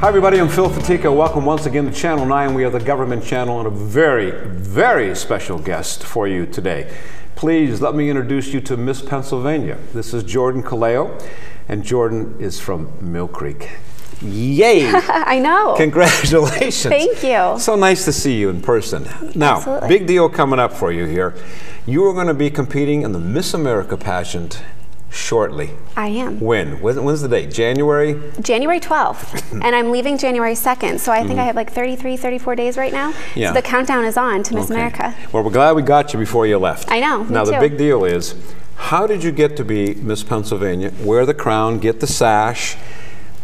Hi everybody, I'm Phil Fatica. Welcome once again to Channel 9. We are the government channel and a very, very special guest for you today. Please let me introduce you to Miss Pennsylvania. This is Jordyn Colao, and Jordyn is from Millcreek. Yay! I know. Congratulations. Thank you. So nice to see you in person. Now, Absolutely. Big deal coming up for you here. You are going to be competing in the Miss America pageant shortly. I am. When? When's the date? January? January 12th. And I'm leaving January 2nd. So I think I have like 33, 34 days right now. Yeah. So the countdown is on to Miss America. Well, we're glad we got you before you left. I know. Now, me the too. big deal is, how did you get to be Miss Pennsylvania? Wear the crown, get the sash,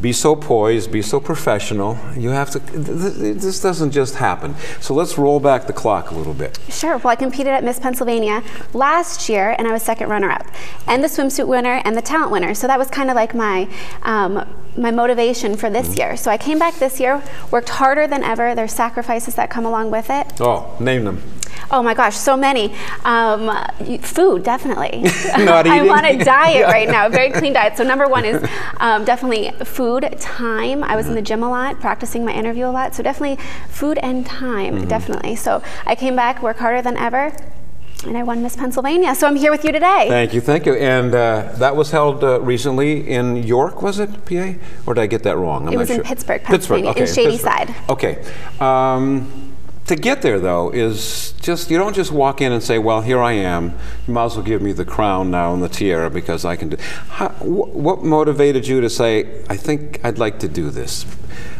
be so poised, be so professional. You have to, this doesn't just happen. So let's roll back the clock a little bit. Sure. Well, I competed at Miss Pennsylvania last year, and I was second runner-up, and the swimsuit winner and the talent winner. So that was kind of like my my motivation for this year. So I came back this year, worked harder than ever. There's sacrifices that come along with it. Oh, name them. Oh my gosh, so many. Food, definitely. Not eating? I'm on a diet right now, a very clean diet. So number one is definitely food, time. I was in the gym a lot, practicing my interview a lot. So definitely food and time, definitely. So I came back, worked harder than ever, and I won Miss Pennsylvania. So I'm here with you today. Thank you, thank you. And that was held recently in York, was it, PA? Or did I get that wrong? I'm It was not in sure. Pittsburgh, Pennsylvania, okay, in Shady Pittsburgh. Side. Okay. To get there, though, is just, you don't just walk in and say, well, here I am. You might as well give me the crown now and the tiara because I can do. What motivated you to say, I think I'd like to do this?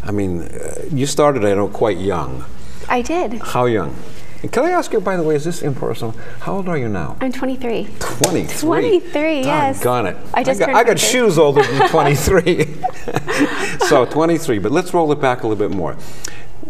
I mean, you started, I know, quite young. I did. How young? And can I ask you, by the way, is this impersonal? How old are you now? I'm 23. 23? 23, yes. Doggone it. I just turned I got 23. shoes older than 23. So 23, but let's roll it back a little bit more.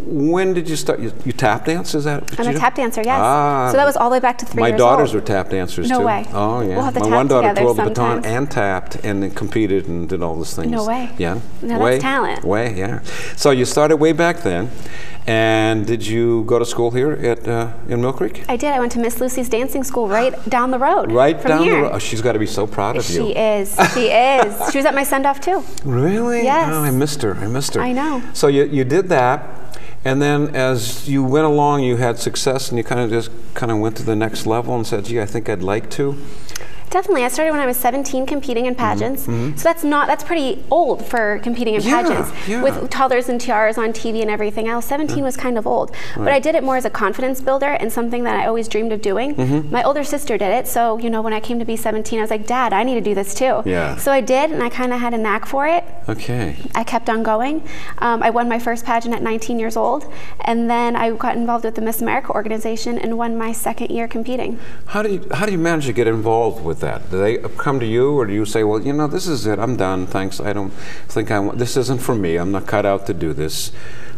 When did you start? You tap dance? Is that what I'm you a do? tap dancer, yes. Ah, so that was all the way back to 3 years my old. daughters were tap dancers too. No way. Oh yeah. We'll have to my tap one daughter together twirled the baton sometime. and tapped and then competed and did all those things. No way. Yeah. No, way, that's talent. Way, yeah. So you started way back then, and did you go to school here at in Millcreek? I did. I went to Miss Lucy's dancing school right down the road. Right from down here. the road. Oh, she's got to be so proud of you. She is. She is. She was at my send-off too. Really? Yes. Oh, I missed her. I missed her. I know. So you did that. And then as you went along, you had success and you kind of went to the next level and said, gee, I think I'd like to. Definitely. I started when I was 17 competing in pageants. So that's pretty old for competing in pageants. Yeah. With toddlers and tiaras on TV and everything else. 17 was kind of old. Right. But I did it more as a confidence builder and something that I always dreamed of doing. My older sister did it. So, you know, when I came to be 17, I was like, Dad, I need to do this too. Yeah. So I did, and I kind of had a knack for it. Okay. I kept on going. I won my first pageant at 19 years old. And then I got involved with the Miss America organization and won my second year competing. How do you manage to get involved with that? Do they come to you, or do you say, well, you know, this is it, I'm done, thanks, I don't think I want, this isn't for me, I'm not cut out to do this?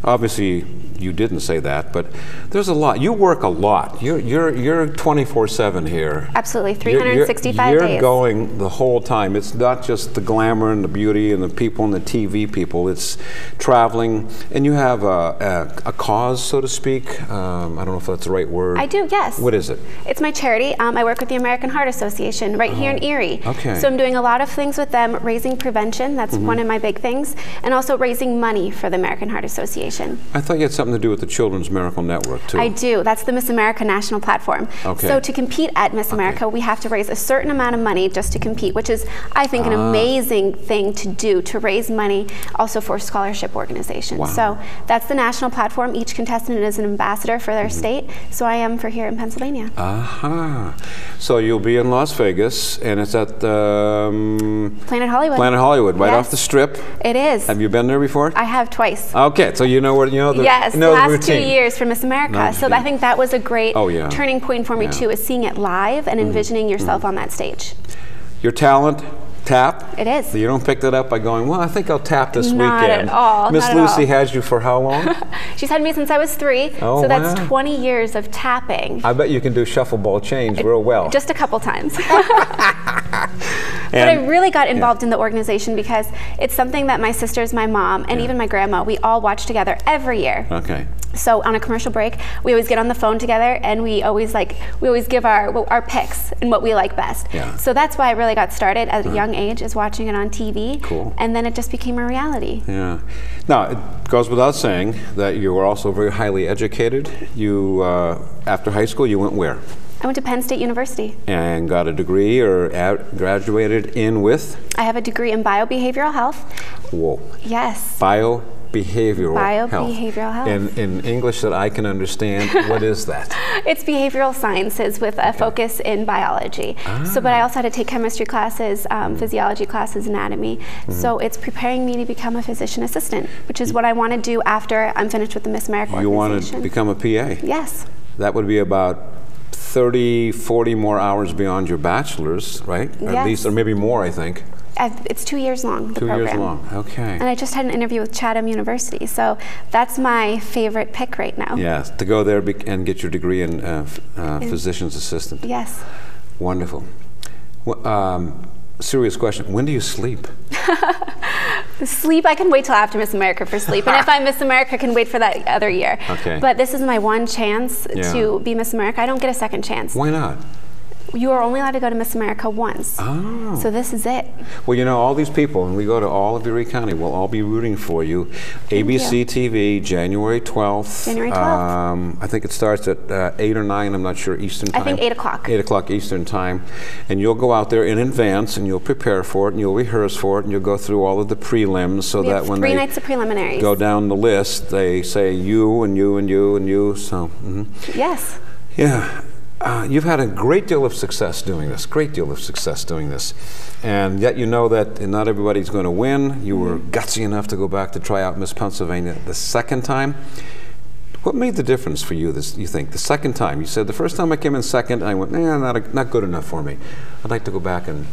Obviously, you didn't say that, but there's a lot. You work a lot. You're 24/7 here. Absolutely, 365 you're days. going the whole time. It's not just the glamour and the beauty and the people and the TV people. It's traveling, and you have a cause, so to speak. I don't know if that's the right word. I do, yes. What is it? It's my charity. I work with the American Heart Association right here in Erie. Okay. So I'm doing a lot of things with them, raising prevention, that's one of my big things, and also raising money for the American Heart Association. I thought you had something to do with the Children's Miracle Network, too. I do. That's the Miss America National Platform. Okay. So to compete at Miss America, we have to raise a certain amount of money just to compete, which is, I think, an amazing thing to do, to raise money also for scholarship organizations. Wow. So that's the national platform. Each contestant is an ambassador for their state. So I am for here in Pennsylvania. Aha. So you'll be in Las Vegas, and it's at Planet Hollywood. Planet Hollywood, right Yes. off the Strip. It is. Have you been there before? I have twice. Okay, so you know where Yes, you know the last routine. 2 years for Miss America. No, So I think that was a great turning point for me too, is seeing it live and envisioning yourself on that stage. Your talent, tap. It is. So you don't pick that up by going, well, I think I'll tap this Not weekend. at all. Miss Not at Lucy all. has you for how long? She's had me since I was 3, Oh, so that's wow. 20 years of tapping. I bet you can do shuffle ball change real well. Just a couple times. But I really got involved in the organization because it's something that my sisters, my mom, and even my grandma, we all watch together every year. Okay. So on a commercial break, we always get on the phone together, and we always give our picks and what we like best. Yeah. So that's why I really got started at a young age, is watching it on TV. Cool. And then it just became a reality. Yeah. Now, it goes without saying that you were also very highly educated. You, after high school, you went where? I went to Penn State University. And got a degree or graduated in with? I have a degree in biobehavioral health. Whoa. Yes. Biobehavioral health. In English that I can understand, what is that? It's behavioral sciences with a focus in biology. But I also had to take chemistry classes, physiology classes, anatomy. So it's preparing me to become a physician assistant, which is what I want to do after I'm finished with the Miss America organization. You want to become a PA? Yes. That would be about 30, 40 more hours beyond your bachelor's, right? Yes. At least, or maybe more, I think. It's 2 years long, the program. 2 years long, okay. And I just had an interview with Chatham University, so that's my favorite pick right now. Yes, to go there and get your degree in physician's assistant. Yes. Wonderful. Serious question, when do you sleep? Sleep, I can wait till after Miss America for sleep. And if I'm Miss America, I can wait for that other year. Okay. But this is my one chance to be Miss America. I don't get a second chance. Why not? You are only allowed to go to Miss America once. Oh. So this is it. Well, you know, all these people, and we go to all of Erie County, we'll all be rooting for you. ABC TV, January 12th. January 12th. I think it starts at 8 or 9, I'm not sure, Eastern time. I think 8 o'clock. 8 o'clock Eastern time. And you'll go out there in advance, and you'll prepare for it, and you'll rehearse for it, and you'll go through all of the prelims so that when 3 nights of preliminaries. Go down the list, they say you, and you, and you, and you, so. Yes. Yeah. You've had a great deal of success doing this, and yet you know that not everybody's going to win. You were gutsy enough to go back to try out Miss Pennsylvania the second time. What made the difference for you, you think, the second time? You said the first time I came in second, I went, not good enough for me. I'd like to go back and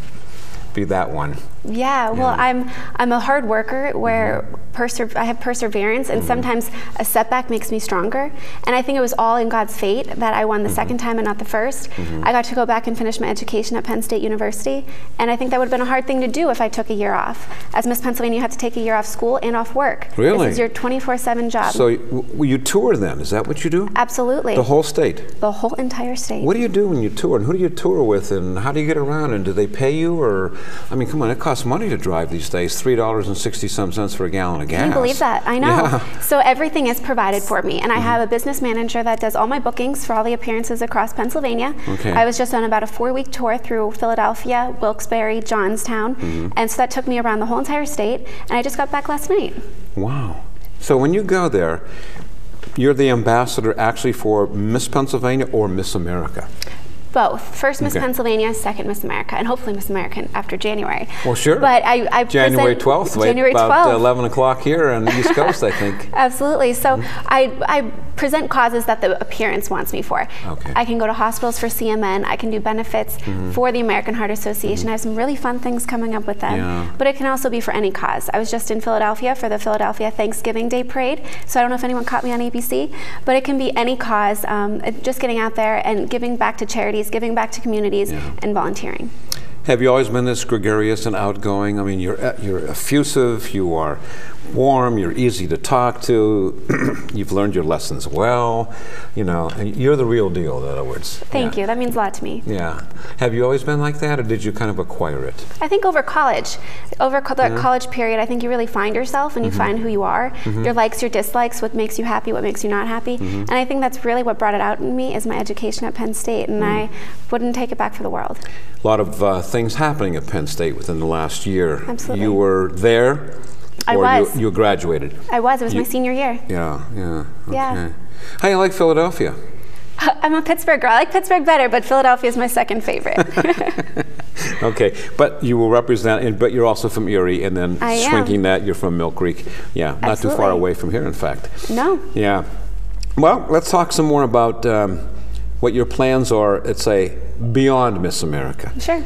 be that one. Yeah, well, I'm a hard worker where I have perseverance, and sometimes a setback makes me stronger. And I think it was all in God's fate that I won the second time and not the first. I got to go back and finish my education at Penn State University, and I think that would have been a hard thing to do if I took a year off. As Miss Pennsylvania, you have to take a year off school and off work. Really? This is your 24/7 job. So you tour then? Is that what you do? Absolutely. The whole state? The whole entire state. What do you do when you tour, and who do you tour with, and how do you get around, and do they pay you, or, I mean, come on, it costs money to drive these days, $3.60 some for a gallon of gas. Can you believe that? I know. Yeah. So everything is provided for me, and I have a business manager that does all my bookings for all the appearances across Pennsylvania. Okay. I was just on about a 4-week tour through Philadelphia, Wilkes-Barre, Johnstown, and so that took me around the whole entire state, and I just got back last night. Wow. So when you go there, you're the ambassador actually for Miss Pennsylvania or Miss America? Both. First Miss Pennsylvania, second Miss America, and hopefully Miss America after January. Well, sure. But I January 12th, January 12th. About 11 o'clock here on the East Coast, I think. Absolutely. So I present causes that the appearance wants me for. Okay. I can go to hospitals for CMN. I can do benefits for the American Heart Association. I have some really fun things coming up with them. Yeah. But it can also be for any cause. I was just in Philadelphia for the Philadelphia Thanksgiving Day Parade, so I don't know if anyone caught me on ABC, but it can be any cause, just getting out there and giving back to charities, giving back to communities, and volunteering. Have you always been this gregarious and outgoing? I mean, you're effusive, you are warm, you're easy to talk to, you've learned your lessons well, you know, and you're the real deal, in other words. Thank you, that means a lot to me. Yeah. Have you always been like that, or did you kind of acquire it? I think over college, that college period, I think you really find yourself and you find who you are, your likes, your dislikes, what makes you happy, what makes you not happy, and I think that's really what brought it out in me is my education at Penn State, and I wouldn't take it back for the world. A lot of things happening at Penn State within the last year. Absolutely. You were there? I was. You graduated? I was. It was my senior year. Yeah, yeah. Okay. Yeah. How do you like Philadelphia? I'm a Pittsburgh girl. I like Pittsburgh better, but Philadelphia is my second favorite. Okay, but you will represent, but you're also from Erie, and then I shrinking that, you're from Millcreek. Yeah, not Absolutely. too far away from here, in fact. No. Yeah. Well, let's talk some more about what your plans are, let's say, beyond Miss America. Sure.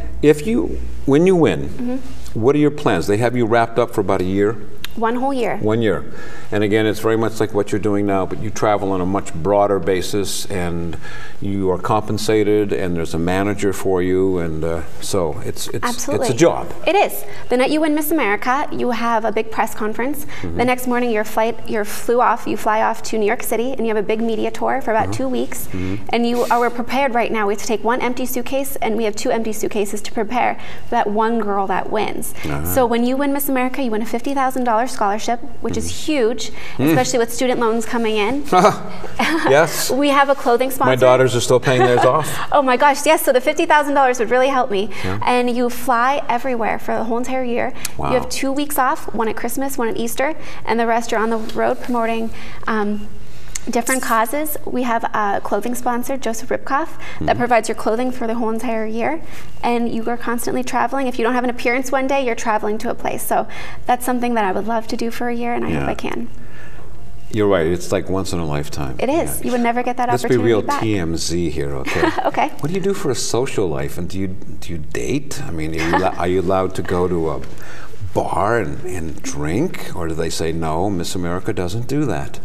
When you win, what are your plans? They have you wrapped up for about a year? 1 whole year. 1 year. And again, it's very much like what you're doing now, but you travel on a much broader basis, and you are compensated, and there's a manager for you, and so it's a job. It is. The night you win Miss America, you have a big press conference. The next morning, you fly off to New York City, and you have a big media tour for about 2 weeks. And we're prepared right now. We have to take 1 empty suitcase, and we have 2 empty suitcases to prepare for that 1 girl that wins. So when you win Miss America, you win a $50,000 scholarship, which is huge, especially with student loans coming in. Yes. We have a clothing sponsor. My daughters are still paying theirs off. Oh my gosh, yes. So the $50,000 would really help me. And you fly everywhere for the whole entire year. Wow. You have 2 weeks off, 1 at Christmas, 1 at Easter, and the rest you're on the road promoting different causes. We have a clothing sponsor, Joseph Ripkoff, that provides your clothing for the whole entire year. And you are constantly traveling. If you don't have an appearance one day, you're traveling to a place. So that's something that I would love to do for a year, and I hope I can. You're right. It's like once in a lifetime. It is. You would never get that opportunity back. Let's be real TMZ here, okay? Okay. What do you do for a social life? And do you date? I mean, are you allowed to go to a bar and drink? Or do they say, no, Miss America doesn't do that?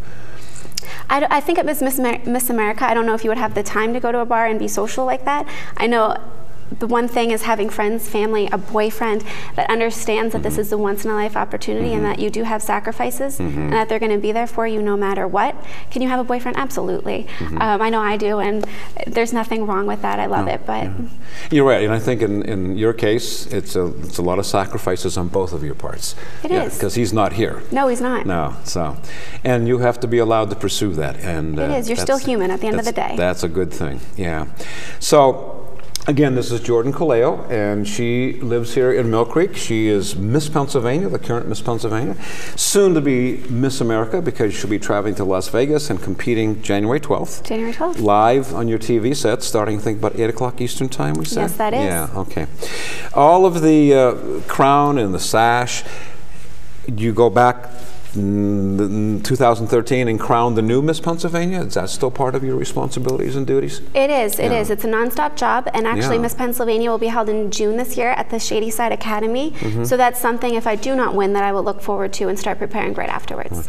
I think it was Miss America. I don't know if you would have the time to go to a bar and be social like that. I know the one thing is having friends, family, a boyfriend that understands that this is a once-in-a-life opportunity and that you do have sacrifices and that they're going to be there for you no matter what. Can you have a boyfriend? Absolutely. I know I do, and there's nothing wrong with that. I love it. But you're right, and I think in your case, it's a lot of sacrifices on both of your parts. It is. Because he's not here. No, he's not. No, and you have to be allowed to pursue that. And it is. You're still human at the end of the day. That's a good thing. Yeah. So. Again, this is Jordyn Colao, and she lives here in Millcreek. She is Miss Pennsylvania, the current Miss Pennsylvania, soon to be Miss America, because she'll be traveling to Las Vegas and competing January 12th. January 12th. Live on your TV set, starting, I think, about 8 o'clock Eastern time, we said? Yes, that is. Yeah, okay. All of the crown and the sash, you go back in 2013 and crowned the new Miss Pennsylvania. Is that still part of your responsibilities and duties? It is. It is. It's a nonstop job, and actually Miss Pennsylvania will be held in June this year at the Shady Side Academy. So that's something, if I do not win, that I will look forward to and start preparing right afterwards.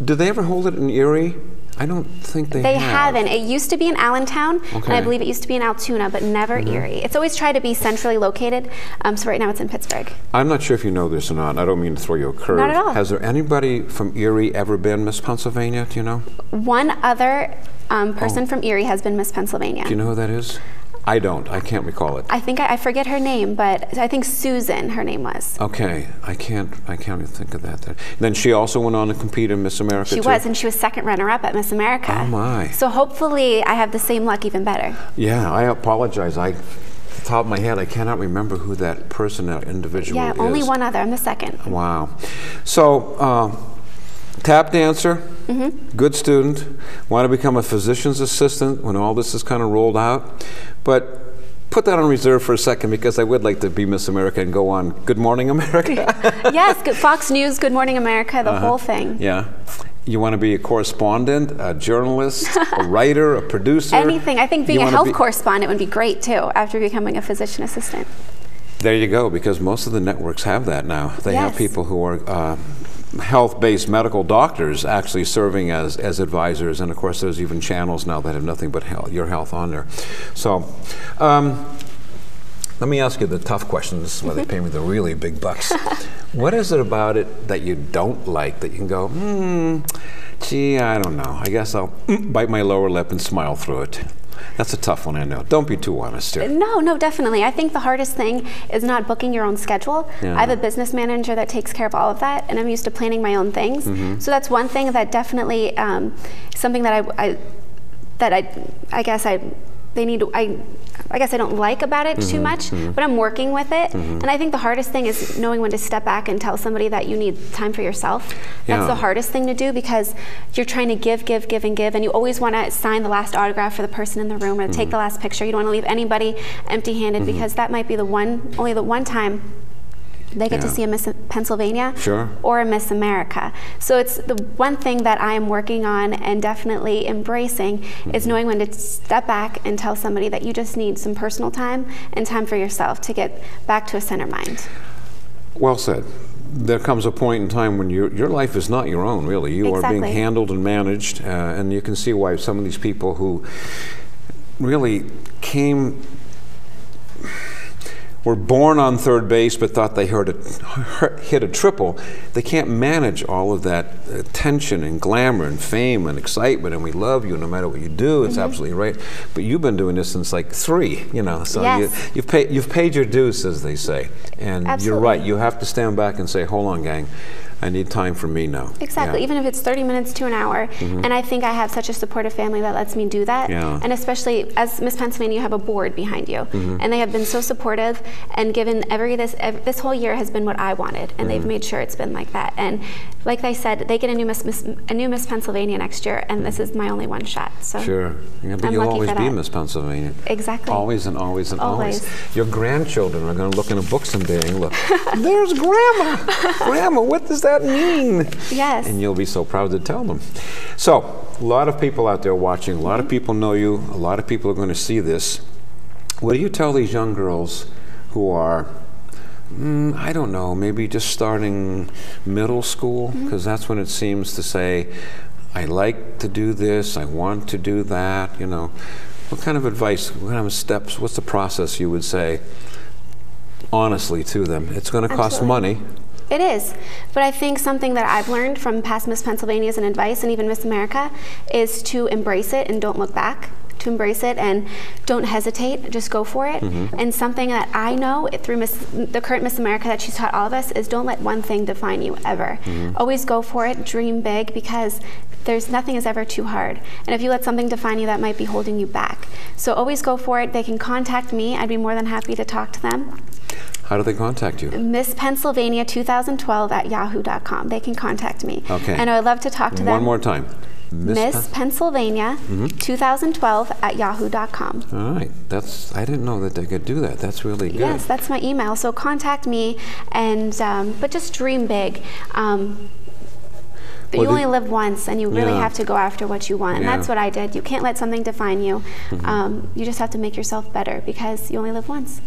Do they ever hold it in Erie? I don't think they have. They haven't. It used to be in Allentown, and I believe it used to be in Altoona, but never Erie. It's always tried to be centrally located, so right now it's in Pittsburgh. I'm not sure if you know this or not. I don't mean to throw you a curve. Not at all. Has there anybody from Erie ever been Miss Pennsylvania? Do you know? One other person from Erie has been Miss Pennsylvania. Do you know who that is? I don't. I can't recall it. I think I forget her name, but I think Susan, her name was. Okay, I can't even think of that. Then she also went on to compete in Miss America. She was, and she was second runner-up at Miss America. Oh my! So hopefully, I have the same luck, even better. Yeah, I apologize. Off the top of my head, I cannot remember who that person, that individual is. Yeah, only one other. I'm the second. Wow. So. Tap dancer, good student, want to become a physician's assistant when all this is kind of rolled out. But put that on reserve for a second, because I would like to be Miss America and go on Good Morning America. Yes, Fox News, Good Morning America, the whole thing. Yeah. You want to be a correspondent, a journalist, a writer, a producer? Anything. I think being a health correspondent would be great, too, after becoming a physician assistant. There you go, because most of the networks have that now. They have people who are health-based medical doctors actually serving as advisors, and of course there's even channels now that have nothing but your health on there. So let me ask you the tough questions. This is why they pay me the really big bucks. What is it about it that you don't like that you can go, gee, I don't know, I guess I'll bite my lower lip and smile through it? That's a tough one, I know. Don't be too honest here. No, definitely. I think the hardest thing is not booking your own schedule. I have a business manager that takes care of all of that, and I'm used to planning my own things. So that's one thing that definitely, something that I guess I don't like about it too much, but I'm working with it. And I think the hardest thing is knowing when to step back and tell somebody that you need time for yourself. That's the hardest thing to do, because you're trying to give, and you always want to sign the last autograph for the person in the room, or take the last picture. You don't want to leave anybody empty-handed, because that might be only the one time they get to see a Miss Pennsylvania or a Miss America. So it's the one thing that I am working on and definitely embracing is knowing when to step back and tell somebody that you just need some personal time and time for yourself to get back to a center mind. Well said. there comes a point in time when your life is not your own, really. You are being handled and managed, and you can see why some of these people who really were born on third base but thought they hit a triple. They can't manage all of that tension and glamour and fame and excitement, and we love you no matter what you do. It's absolutely right. But you've been doing this since like 3, you know, so you've paid your dues, as they say. And you're right. You have to stand back and say, hold on, gang. I need time for me now. Exactly, even if it's 30 minutes to an hour. And I think I have such a supportive family that lets me do that. And especially as Miss Pennsylvania, you have a board behind you. And they have been so supportive and given this whole year has been what I wanted. And they've made sure it's been like that. And like I said, they get a new Miss Pennsylvania next year, and this is my only one shot. So sure, yeah, but you'll always be Miss Pennsylvania. Exactly. Always and always and always. Your grandchildren are going to look in a book someday and look, there's Grandma. Grandma, what does that mean? Yes. And you'll be so proud to tell them. So, a lot of people out there watching, a lot of people know you, a lot of people are going to see this. What do you tell these young girls who are, I don't know, maybe just starting middle school? Because that's when it seems to say, I like to do this, I want to do that, you know. What kind of advice, what kind of steps, what's the process you would say honestly to them? It's going to cost money. It is, but I think something that I've learned from past Miss Pennsylvanias and advice, and even Miss America, is to embrace it and don't look back. To embrace it and don't hesitate, just go for it. And something that I know through the current Miss America that she's taught all of us is don't let one thing define you ever. Always go for it, dream big, because nothing is ever too hard. And if you let something define you, that might be holding you back. So always go for it. They can contact me. I'd be more than happy to talk to them. How do they contact you? Miss Pennsylvania 2012 at yahoo.com. They can contact me. Okay. And I would love to talk to them. One more time. Miss Pennsylvania 2012 at yahoo.com. All right. I didn't know that they could do that. That's really good. Yes, that's my email. So contact me, and but just dream big. But you only live once, and you really have to go after what you want. And that's what I did. You can't let something define you. You just have to make yourself better, because you only live once.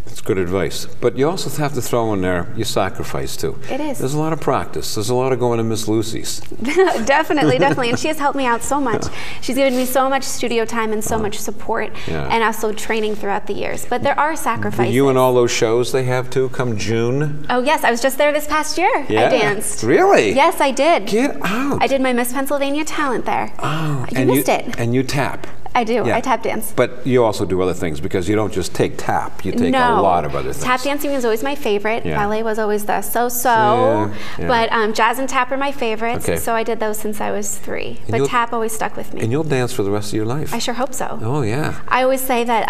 That's good advice. But you also have to throw in there your sacrifice, too. It is. There's a lot of practice. There's a lot of going to Miss Lucy's. Definitely, definitely. And she has helped me out so much. She's given me so much studio time and so much support, and also training throughout the years. But there are sacrifices. You and all those shows they have, too, come June? Oh, yes. I was just there this past year. I danced. Really? Yes, I did. Get out. I did my Miss Pennsylvania talent there. Oh. You missed it. And you tap. I do. I tap dance. But you also do other things, because you don't just take tap. You take a lot of other things. Tap dancing was always my favorite. Ballet was always the so-so. But jazz and tap are my favorites. So I did those since I was 3. But tap always stuck with me. And you'll dance for the rest of your life. I sure hope so. Oh, yeah. I always say that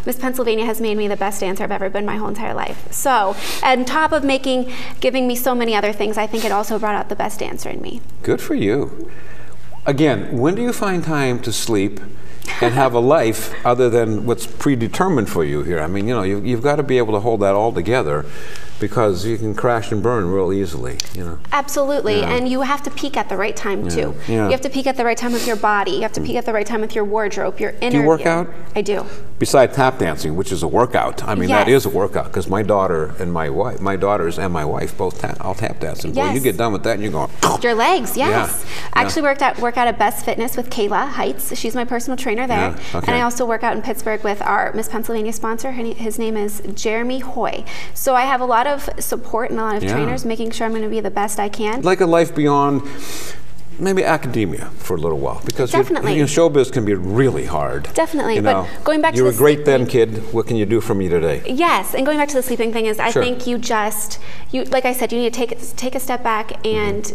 Miss Pennsylvania has made me the best dancer I've ever been my whole entire life. So on top of giving me so many other things, I think it also brought out the best dancer in me. Good for you. Again, when do you find time to sleep and have a life other than what's predetermined for you here? I mean, you know, you've got to be able to hold that all together, because you can crash and burn real easily, you know. Absolutely, and you have to peak at the right time too. You have to peak at the right time with your body. You have to peak at the right time with your wardrobe, your interview. Do you work out? I do. Besides tap dancing, which is a workout. I mean, that is a workout, because my daughters and my wife both all tap dancing. Boy, you get done with that and you're going. Your legs, yes. I actually work out at Best Fitness with Kayla Heights. She's my personal trainer there. And I also work out in Pittsburgh with our Miss Pennsylvania sponsor. His name is Jeremy Hoy. So I have a lot of support and a lot of trainers making sure I'm going to be the best I can. Like a life beyond maybe academia for a little while, because showbiz can be really hard. Definitely, but going back to you were great then, kid. What can you do for me today? Yes, and going back to the sleeping thing is, I think you like I said, you need to take a step back and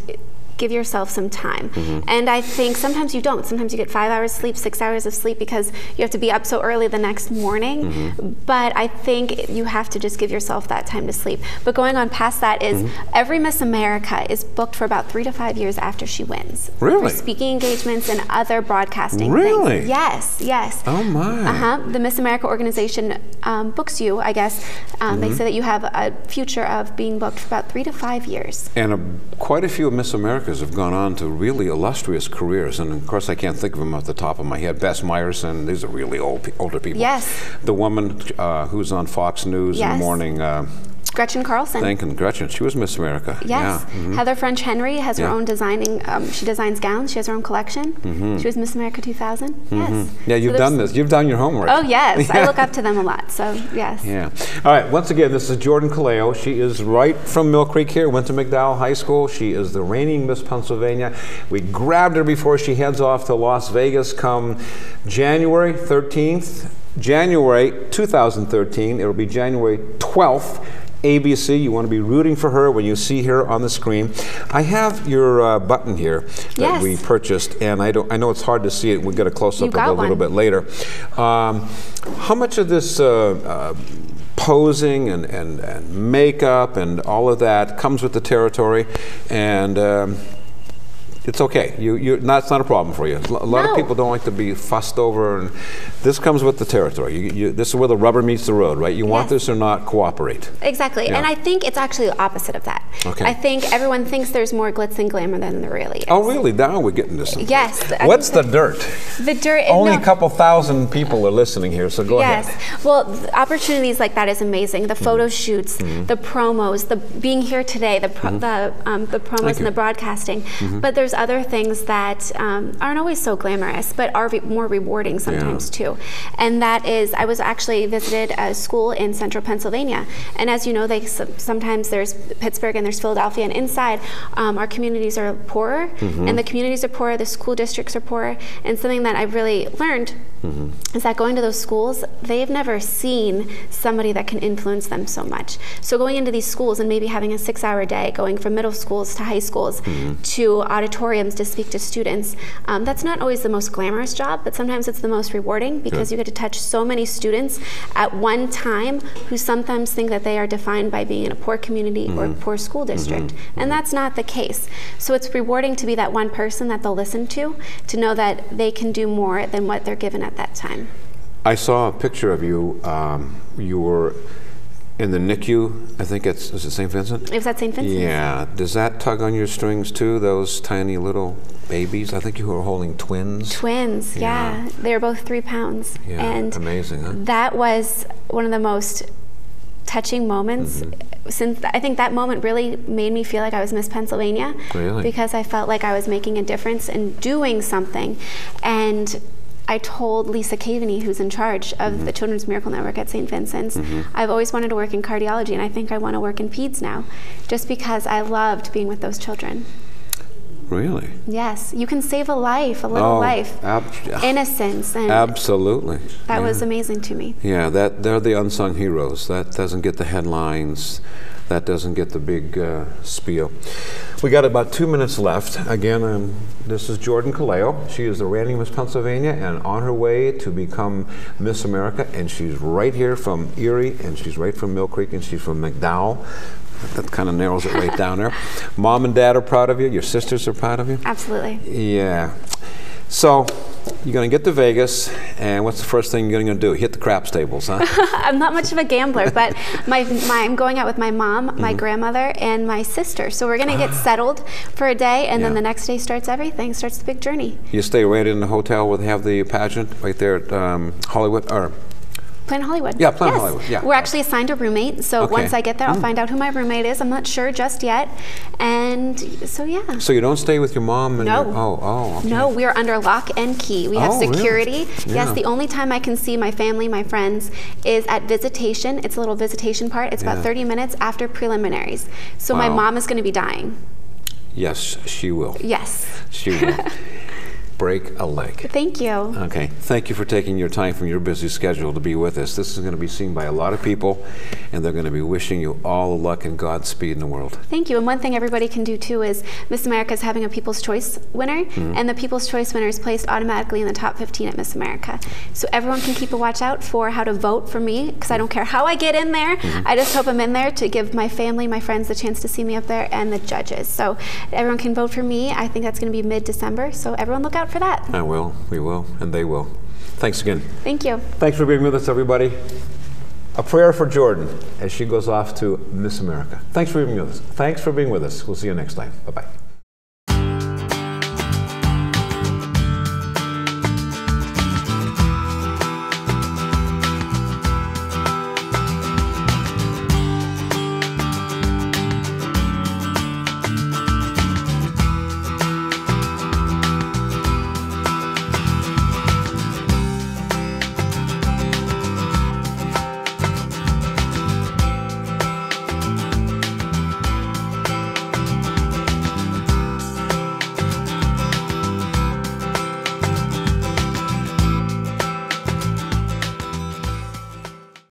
give yourself some time. And I think sometimes you don't. Sometimes you get 5 hours sleep, 6 hours of sleep, because you have to be up so early the next morning. But I think you have to just give yourself that time to sleep. But going on past that is every Miss America is booked for about 3 to 5 years after she wins. Really? For speaking engagements and other broadcasting things. Yes, yes. Oh my. The Miss America organization books you, I guess. They say that you have a future of being booked for about 3 to 5 years. And quite a few of Miss Americas have gone on to really illustrious careers, and of course I can't think of them off the top of my head. Bess Meyerson, these are really older people. Yes. The woman who's on Fox News in the morning. Gretchen Carlson. Thank you, Gretchen. She was Miss America. Yes. Yeah. Heather French Henry has her own designing. She designs gowns. She has her own collection. She was Miss America 2000. Yes. Yeah, you've done this. You've done your homework. Oh, yes. I look up to them a lot. So, yes. Yeah. All right. Once again, this is Jordyn Colao. She is right from Millcreek here. Went to McDowell High School. She is the reigning Miss Pennsylvania. We grabbed her before she heads off to Las Vegas come January 13th. January 2013. It'll be January 12th. ABC, you want to be rooting for her when you see her on the screen. I have your button here that we purchased, and I know it's hard to see it. We'll get a close-up of it a little bit later. How much of this posing and makeup and all of that comes with the territory? And it's okay. That's not a problem for you. A lot of people don't like to be fussed over, and this comes with the territory. This is where the rubber meets the road, right? You want this or not, cooperate. Exactly, and I think it's actually the opposite of that. Okay. I think everyone thinks there's more glitz and glamour than there really is. Oh, really? Now we're getting to something. Yes. What's the dirt? The dirt. Only a couple thousand people are listening here, so go ahead. Yes. Well, opportunities like that is amazing. The photo shoots, the promos, the being here today, the promos and the broadcasting. But there's other things that aren't always so glamorous, but are more rewarding sometimes too. And that is, I was actually visited a school in central Pennsylvania, and as you know, sometimes there's Pittsburgh and there's Philadelphia, and inside our communities are poorer, and the communities are poorer, the school districts are poorer, and something that I've really learned is that going to those schools, they've never seen somebody that can influence them so much. So going into these schools and maybe having a 6-hour day, going from middle schools to high schools to auditoriums to speak to students, that's not always the most glamorous job, but sometimes it's the most rewarding because you get to touch so many students at one time who sometimes think that they are defined by being in a poor community or a poor school district, and that's not the case. So it's rewarding to be that one person that they'll listen to know that they can do more than what they're given at that time. I saw a picture of you. You were in the NICU, I think is it St. Vincent? It was at St. Vincent. Yeah. Does that tug on your strings too, those tiny little babies? I think you were holding twins. Twins, yeah. They were both 3 pounds. Yeah, and amazing, huh? That was one of the most touching moments. Since I think that moment really made me feel like I was Miss Pennsylvania. Really? Because I felt like I was making a difference and doing something. And I told Lisa Caveney, who's in charge of the Children's Miracle Network at St. Vincent's, I've always wanted to work in cardiology, and I think I want to work in peds now, just because I loved being with those children. Really? Yes, you can save a life, a little life, innocence, and absolutely. That was amazing to me. Yeah, they're the unsung heroes. That doesn't get the headlines. That doesn't get the big spiel. We got about 2 minutes left. Again, this is Jordyn Colao. She is the reigning Miss Pennsylvania and on her way to become Miss America. And she's right here from Erie, and she's right from Millcreek, and she's from McDowell. That kind of narrows it right down there. Mom and Dad are proud of you. Your sisters are proud of you. Absolutely. Yeah. So you're going to get to Vegas, and what's the first thing you're going to do? Hit the craps tables, huh? I'm not much of a gambler, but I'm going out with my mom, my grandmother, and my sister. So we're going to get settled for a day, and then the next day starts everything, starts the big journey. You stay right in the hotel where they have the pageant, right there at Hollywood, or Planet Hollywood. Yeah, Planet Hollywood. Yeah. We're actually assigned a roommate, so once I get there, I'll find out who my roommate is. I'm not sure just yet, and so yeah. So you don't stay with your mom? And no. Okay. No, we are under lock and key. We have security. Really? Yes, the only time I can see my family, my friends, is at visitation. It's a little visitation part. It's about 30 minutes after preliminaries. So my mom is going to be dying. Yes, she will. Yes. She will. Break a leg. Thank you. Okay. Thank you for taking your time from your busy schedule to be with us. This is going to be seen by a lot of people, and they're going to be wishing you all the luck and Godspeed in the world. Thank you. And one thing everybody can do too is Miss America is having a People's Choice winner, and the People's Choice winner is placed automatically in the top 15 at Miss America. So everyone can keep a watch out for how to vote for me, because I don't care how I get in there. I just hope I'm in there to give my family, my friends, the chance to see me up there, and the judges. So everyone can vote for me. I think that's going to be mid-December. So everyone look out for that. I will, we will, and they will. Thanks again. Thank you. Thanks for being with us, everybody. A prayer for Jordyn as she goes off to Miss America. Thanks for being with us. Thanks for being with us. We'll see you next time. Bye-bye.